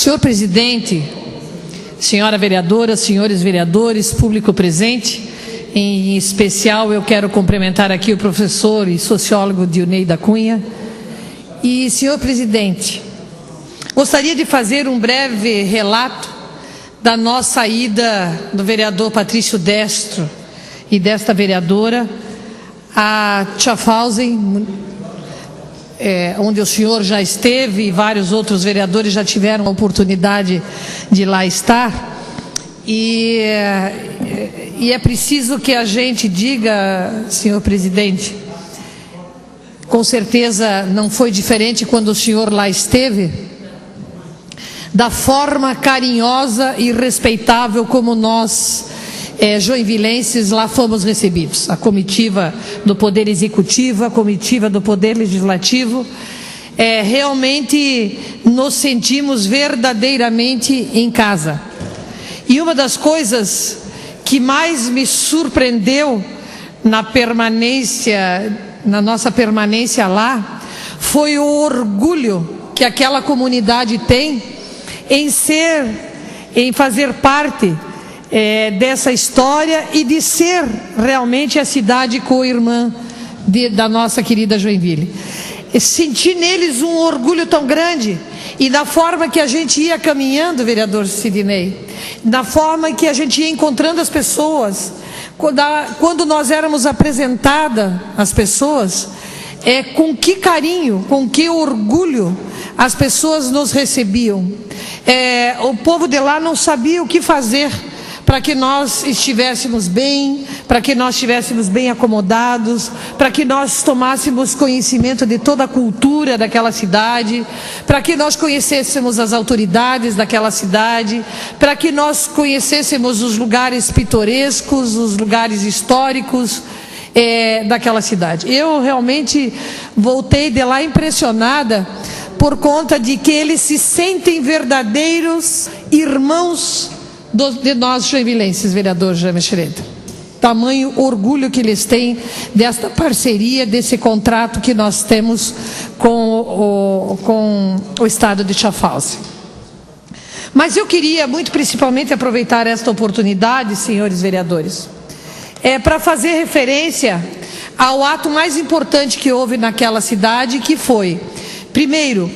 Senhor presidente, senhora vereadora, senhores vereadores, público presente, em especial eu quero cumprimentar aqui o professor e sociólogo Dionei da Cunha. E, senhor presidente, gostaria de fazer um breve relato da nossa ida do vereador Patrício Destro e desta vereadora a Schaffhausen, onde o senhor já esteve e vários outros vereadores já tiveram a oportunidade de lá estar. E é preciso que a gente diga, senhor presidente, com certeza não foi diferente quando o senhor lá esteve, da forma carinhosa e respeitável como nós, joinvilenses, lá fomos recebidos. A comitiva do Poder Executivo, a comitiva do Poder Legislativo, realmente nos sentimos verdadeiramente em casa. E uma das coisas que mais me surpreendeu na nossa permanência lá, foi o orgulho que aquela comunidade tem em fazer parte dessa história e de ser realmente a cidade co-irmã da nossa querida Joinville. Senti neles um orgulho tão grande, e da forma que a gente ia caminhando, vereador Sidney, da forma que a gente ia encontrando as pessoas, quando nós éramos apresentadas às pessoas, com que carinho, com que orgulho as pessoas nos recebiam. O povo de lá não sabia o que fazer para que nós estivéssemos bem, para que nós estivéssemos bem acomodados, para que nós tomássemos conhecimento de toda a cultura daquela cidade, para que nós conhecêssemos as autoridades daquela cidade, para que nós conhecêssemos os lugares pitorescos, os lugares históricos daquela cidade. Eu realmente voltei de lá impressionada por conta de que eles se sentem verdadeiros irmãos de nós joinvilenses, vereador Jaime Schroeder. Tamanho orgulho que eles têm desta parceria, desse contrato que nós temos com o estado de Schaffhausen. Mas eu queria muito principalmente aproveitar esta oportunidade, senhores vereadores, para fazer referência ao ato mais importante que houve naquela cidade, que foi, primeiro,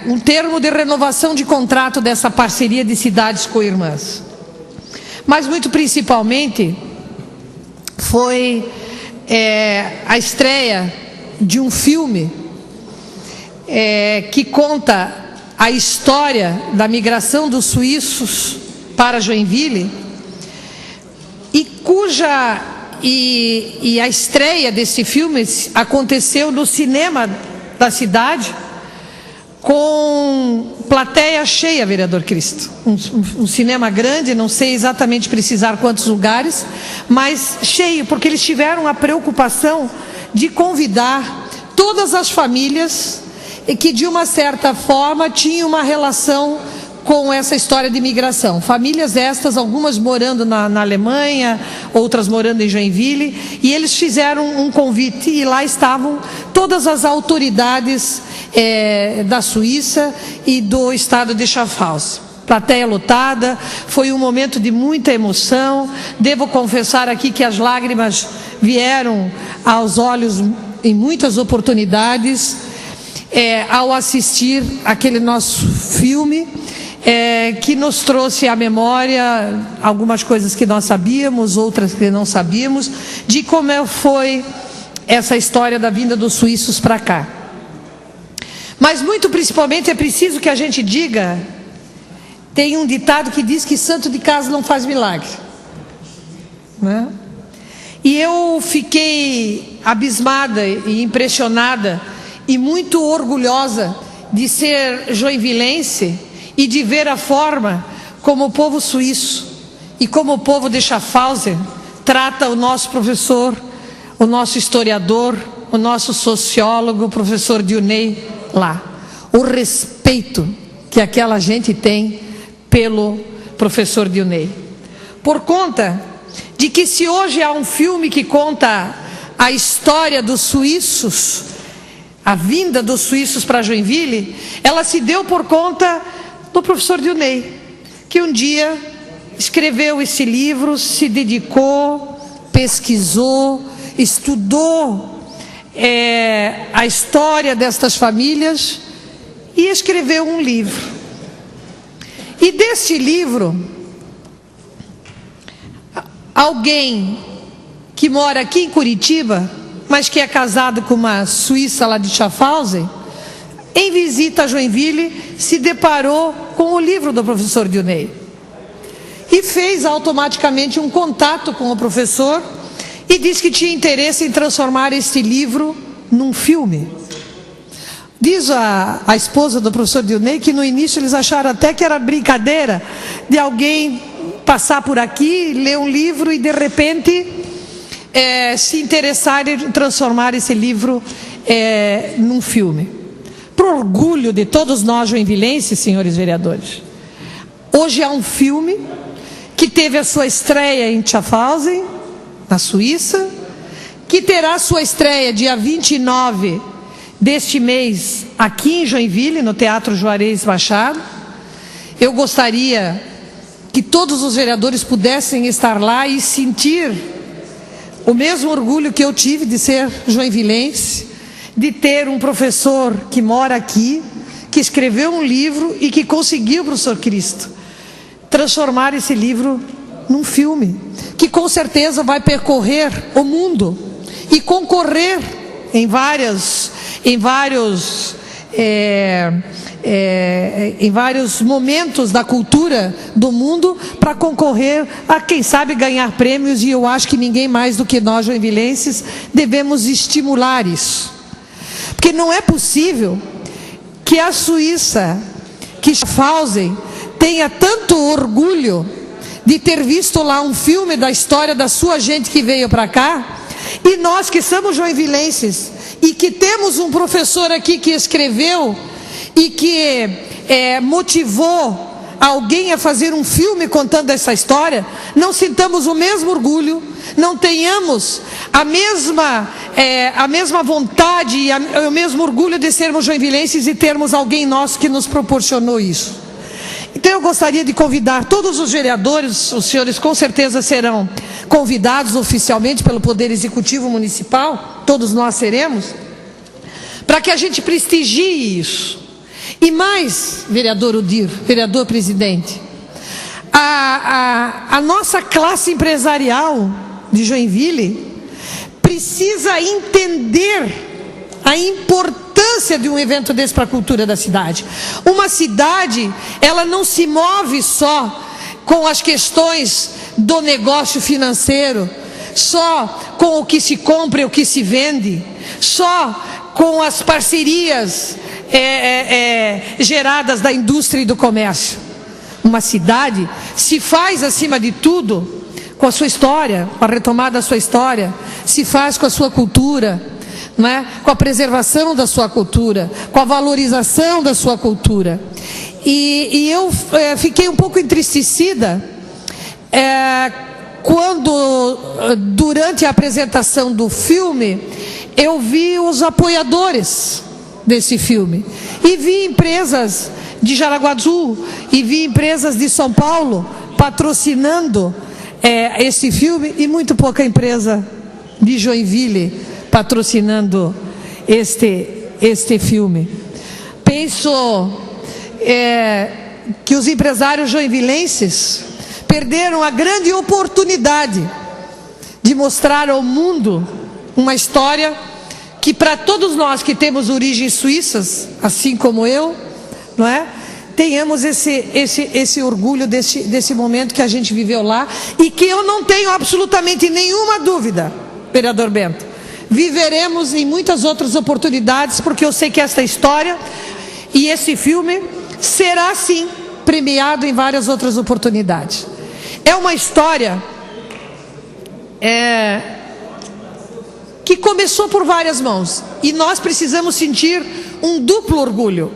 um termo de renovação de contrato dessa parceria de cidades co-irmãs. Mas muito principalmente foi a estreia de um filme que conta a história da migração dos suíços para Joinville, e a estreia desse filme aconteceu no cinema da cidade, com plateia cheia, vereador Cristo. Um cinema grande, não sei exatamente precisar quantos lugares, mas cheio, porque eles tiveram a preocupação de convidar todas as famílias que de uma certa forma tinham uma relação com essa história de imigração. Famílias estas, algumas morando na Alemanha, outras morando em Joinville, e eles fizeram um convite, e lá estavam todas as autoridades da Suíça e do estado de Schaffhausen. Plateia lotada, foi um momento de muita emoção. Devo confessar aqui que as lágrimas vieram aos olhos em muitas oportunidades ao assistir aquele nosso filme, que nos trouxe à memória algumas coisas que nós sabíamos, outras que não sabíamos, de como foi essa história da vinda dos suíços para cá. Mas muito principalmente é preciso que a gente diga, tem um ditado que diz que santo de casa não faz milagre, né? E eu fiquei abismada e impressionada e muito orgulhosa de ser joinvilense e de ver a forma como o povo suíço e como o povo de Schaffhausen trata o nosso professor, o nosso historiador, o nosso sociólogo, o professor Dionei lá. O respeito que aquela gente tem pelo professor Dionei. Por conta de que, se hoje há um filme que conta a história dos suíços, a vinda dos suíços para Joinville, ela se deu por conta do professor Dionei, que um dia escreveu esse livro, se dedicou, pesquisou, estudou a história destas famílias e escreveu um livro. E desse livro, alguém que mora aqui em Curitiba, mas que é casado com uma suíça lá de Schaffhausen, em visita a Joinville, se deparou com o livro do professor Dionei e fez automaticamente um contato com o professor e disse que tinha interesse em transformar este livro num filme. Diz a esposa do professor Dionei que no início eles acharam até que era brincadeira de alguém passar por aqui, ler um livro e de repente se interessar em transformar esse livro num filme. Para orgulho de todos nós joinvilenses, senhores vereadores, hoje há um filme que teve a sua estreia em Schaffhausen, na Suíça, que terá sua estreia dia 29 deste mês aqui em Joinville, no Teatro Juarez Machado. Eu gostaria que todos os vereadores pudessem estar lá e sentir o mesmo orgulho que eu tive de ser joinvilense, de ter um professor que mora aqui, que escreveu um livro e que conseguiu, professor Cristo, transformar esse livro num filme, que com certeza vai percorrer o mundo e concorrer em vários momentos da cultura do mundo, para concorrer a, quem sabe, ganhar prêmios. E eu acho que ninguém mais do que nós joinvilenses devemos estimular isso, porque não é possível que a Suíça, que Schaffhausen, tenha tanto orgulho de ter visto lá um filme da história da sua gente que veio para cá, e nós que somos joinvilenses e que temos um professor aqui que escreveu e que motivou alguém a fazer um filme contando essa história, não sintamos o mesmo orgulho, não tenhamos a mesma vontade e o mesmo orgulho de sermos joinvilenses e termos alguém nosso que nos proporcionou isso. Então eu gostaria de convidar todos os vereadores, os senhores com certeza serão convidados oficialmente pelo Poder Executivo Municipal, todos nós seremos, para que a gente prestigie isso. E mais, vereador Udir, vereador presidente, a nossa classe empresarial de Joinville precisa entender a importância de um evento desse para a cultura da cidade. Uma cidade, ela não se move só com as questões do negócio financeiro, só com o que se compra e o que se vende, só com as parcerias geradas da indústria e do comércio. Uma cidade se faz, acima de tudo, com a sua história, com a retomada da sua história, se faz com a sua cultura, não é? Com a preservação da sua cultura, com a valorização da sua cultura. E eu fiquei um pouco entristecida quando, durante a apresentação do filme, eu vi os apoiadores desse filme, e vi empresas de Jaraguá do Sul, e vi empresas de São Paulo patrocinando esse filme, e muito pouca empresa de Joinville patrocinando este filme. Penso que os empresários joinvilenses perderam a grande oportunidade de mostrar ao mundo uma história que, para todos nós que temos origens suíças, assim como eu, não é? Tenhamos esse orgulho desse momento que a gente viveu lá, e que eu não tenho absolutamente nenhuma dúvida, vereador Bento, viveremos em muitas outras oportunidades, porque eu sei que esta história e esse filme será sim premiado em várias outras oportunidades. É uma história que começou por várias mãos, e nós precisamos sentir um duplo orgulho,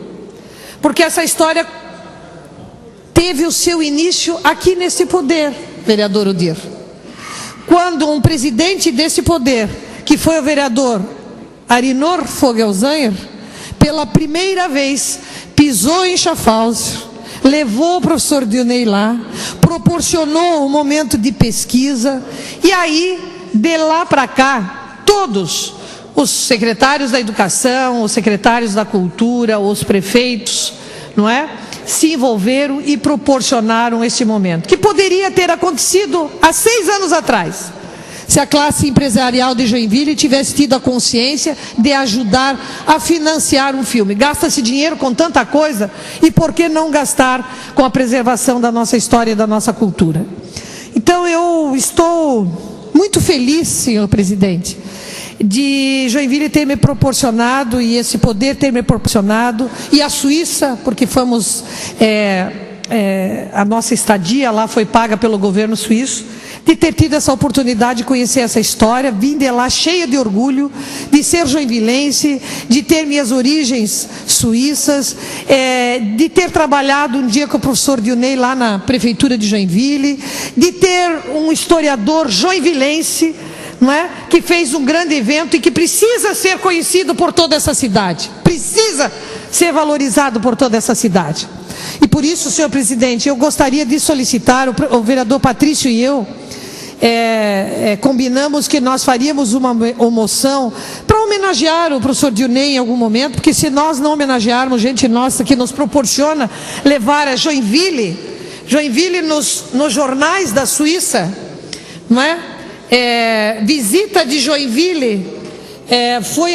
porque essa história teve o seu início aqui nesse poder, vereador Udir, quando um presidente desse poder, que foi o vereador Arinor Fogelzaner, pela primeira vez pisou em Schaffhausen, levou o professor Dionei lá, proporcionou um momento de pesquisa, e aí, de lá para cá, todos os secretários da educação, os secretários da cultura, os prefeitos, não é? Se envolveram e proporcionaram esse momento, que poderia ter acontecido há 6 anos atrás, se a classe empresarial de Joinville tivesse tido a consciência de ajudar a financiar um filme. Gasta-se dinheiro com tanta coisa, e por que não gastar com a preservação da nossa história e da nossa cultura? Então eu estou muito feliz, senhor presidente, de Joinville ter me proporcionado, e esse poder ter me proporcionado, e a Suíça, porque fomos, a nossa estadia lá foi paga pelo governo suíço, de ter tido essa oportunidade de conhecer essa história, vim de lá cheia de orgulho, de ser joinvilense, de ter minhas origens suíças, de ter trabalhado um dia com o professor Dionei lá na prefeitura de Joinville, de ter um historiador joinvilense, não é? Que fez um grande evento e que precisa ser conhecido por toda essa cidade, precisa ser valorizado por toda essa cidade. E por isso, senhor presidente, eu gostaria de solicitar, o vereador Patrício e eu combinamos que nós faríamos uma moção para homenagear o professor Dionei em algum momento, porque se nós não homenagearmos gente nossa que nos proporciona levar a Joinville nos jornais da Suíça, não é? Visita de Joinville foi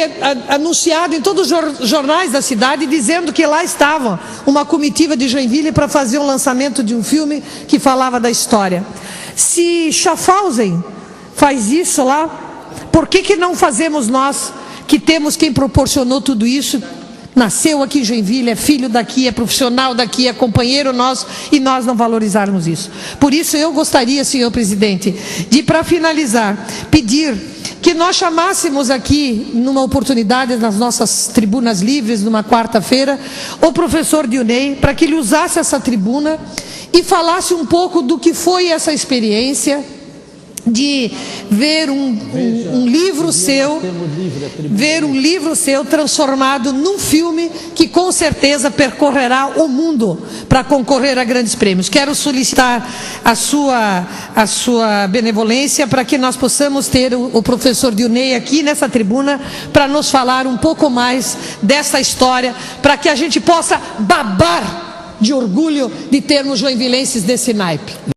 anunciado em todos os jornais da cidade, dizendo que lá estava uma comitiva de Joinville para fazer o lançamento de um filme que falava da história. Se Schaffhausen faz isso lá, por que não fazemos nós, que temos quem proporcionou tudo isso, nasceu aqui em Joinville, é filho daqui, é profissional daqui, é companheiro nosso, e nós não valorizarmos isso? Por isso eu gostaria, senhor presidente, de, para finalizar, pedir que nós chamássemos aqui, numa oportunidade, nas nossas tribunas livres, numa quarta-feira, o professor Dionei, para que ele usasse essa tribuna e falasse um pouco do que foi essa experiência de ver um livro seu transformado num filme que com certeza percorrerá o mundo para concorrer a grandes prêmios. Quero solicitar a sua benevolência para que nós possamos ter o professor Dionei aqui nessa tribuna para nos falar um pouco mais dessa história, para que a gente possa babar de orgulho de termos joinvilenses desse naipe.